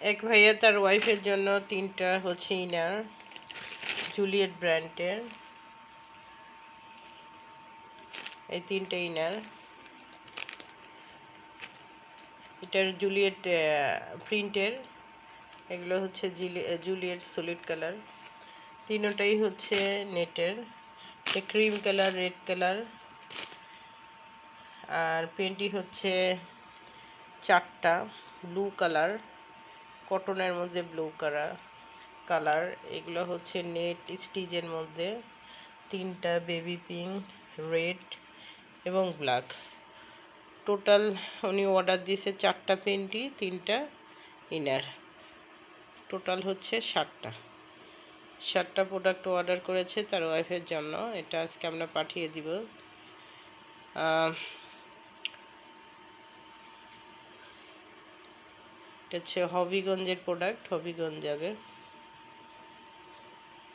এক ভাইয়া তার ওয়াইফের জন্য 3টা হচ্ছে ইনার, জুলিয়েট ব্র্যান্ডের। এই 3টে ইনার, এটার জুলিয়েট প্রিন্টের। এগুলো হচ্ছে জুলিয়েট সলিড কালার। তিনটাই হচ্ছে নেটের, ক্রিম কালার, রেড কালার। আর পেন্টি হচ্ছে 4টা ব্লু কালার, কটনের মধ্যে ব্লু কালার। এগুলো হচ্ছে নেট স্টিচের মধ্যে 3টা বেবি পিঙ্ক, রেড এবং ব্ল্যাক। টোটাল উনি অর্ডার দিয়েছে 4টা পেন্টি, 3টা ইনার, টোটাল হচ্ছে 7টা প্রোডাক্ট অর্ডার করেছে তার ওয়াইফের জন্য। এটা আজকে আমরা পাঠিয়ে দিব। এটা হচ্ছে হবিগঞ্জের প্রোডাক্ট, হবিগঞ্জ যাবে।